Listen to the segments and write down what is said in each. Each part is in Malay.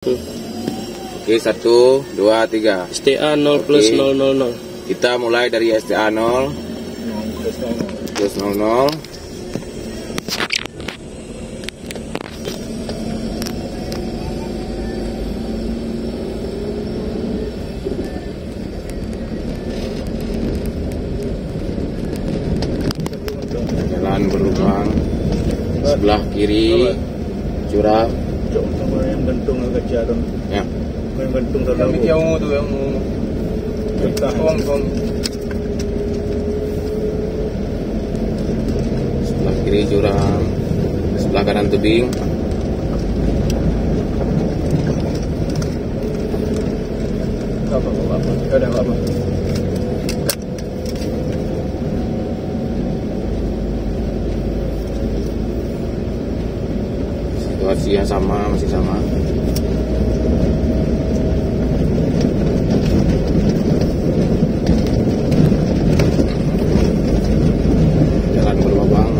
Oke, 1, 2, 3. STA 0 plus 000. Kita mulai dari STA 0 plus 00. Jalan berlubang, sebelah kiri curah. Yang gantung kerja tu. Ya. Yang gantung dalam. Yang tu yang kong. Sebelah kiri jurang, sebelah kanan tebing. Apa? Ada apa? Situasi yang sama, masih sama. Jalan berlubang.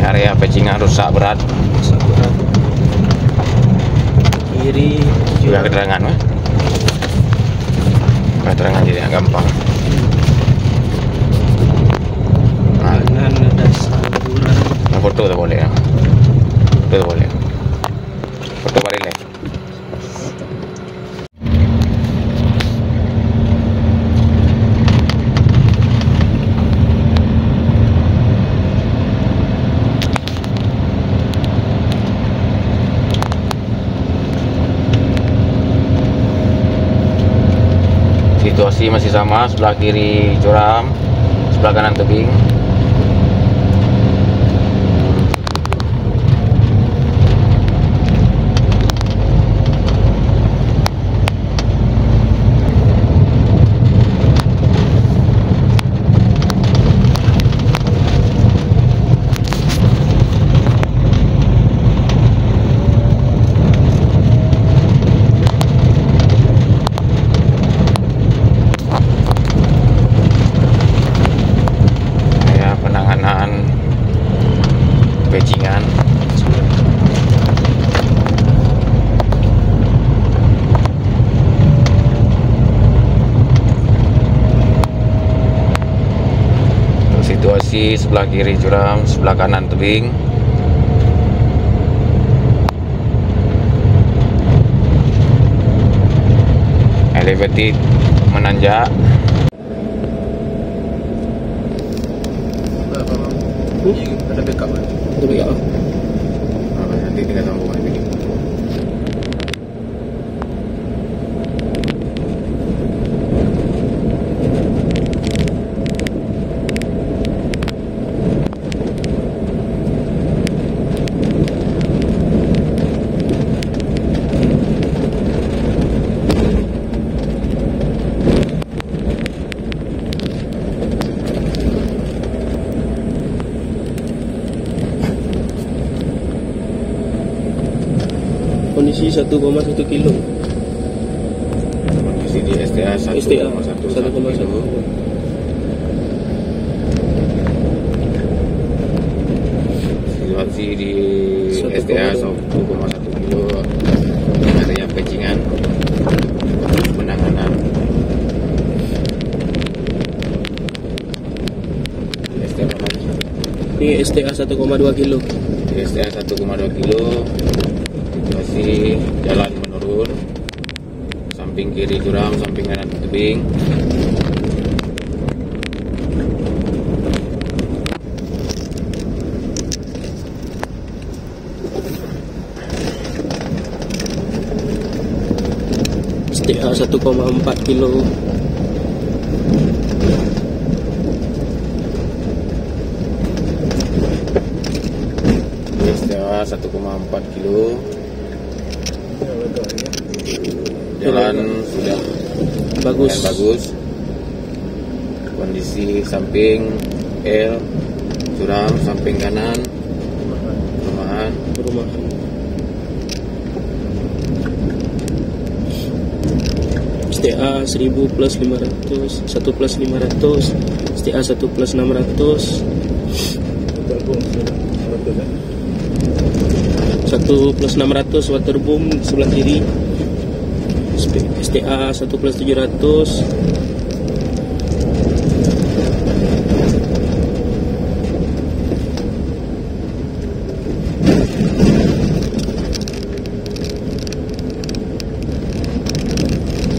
Area pecingan rusak berat. Kiri Juga keterangan, weh. Keterangan jadi yang gampang. Nah, kanan ada saluran. foto tu boleh ya. Foto tu boleh. Foto balik leh. Situasi masih sama, sebelah kiri curam, sebelah kanan tebing. Bajingan. Situasi sebelah kiri curam, sebelah kanan tebing. Elevated menanjak. Ada backup. Itu ya. Nanti tinggal sambungan ini. Kondisi 1,1 kilo. Kondisi di STA 1,1 kilo. Situasi di STA 1,1 kilo. Area pecingan. Penanganan. STA Ini STA 1,2 kilo. di STA 1,2 kilo. Situasi jalan menurun, samping kiri curam, samping kanan tebing. STA 1,4 kilo. STA 1,4 kilo. Ya, betul. Jalan sudah Bagus. bagus. Kondisi samping L curam, samping kanan perumahan. Perumahan. STA 1000 plus 500, 1 plus 500, STA 1 plus 600, Betul, betul kan? 1 plus 600 waterboom sebelah kiri. STA 1 plus 700,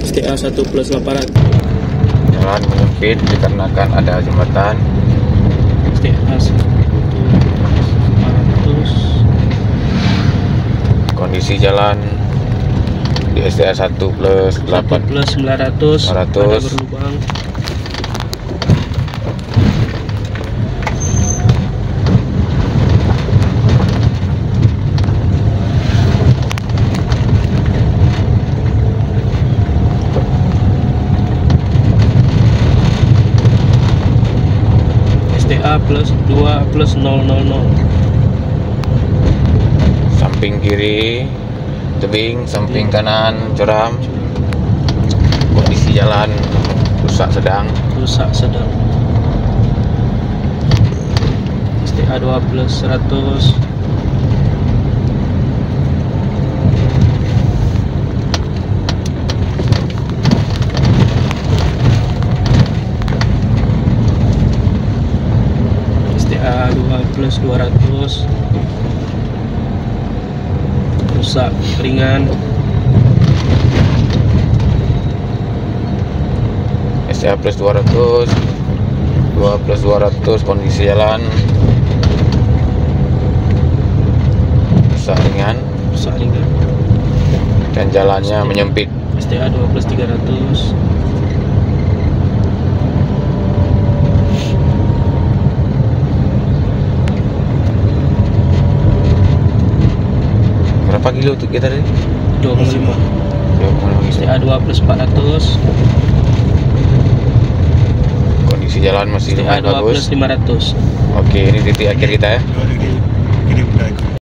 STA 1 plus 800, Jalan menyempit dikarenakan ada jembatan. STA 1 plus 800, Kondisi jalan di STA 1 plus 1 8 plus 900, ada 900. berlubang. STA plus 2 plus 000, samping kiri tebing, samping kanan curam. Kondisi jalan rusak sedang. rusak sedang. STA 2 plus 100, STA 2 plus 200, rusak ringan. STA plus 200, 2 plus 200. Kondisi jalan rusak ringan Rusak ringan. dan jalannya menyempit. STA 2 plus 300, Berapa kilo untuk kita tadi? 2,5. 20 kilo. STA 2 plus 400, Kondisi jalan masih STA lumayan 2 plus bagus. 500. Oke, ini titik akhir kita ya. Dua lagi.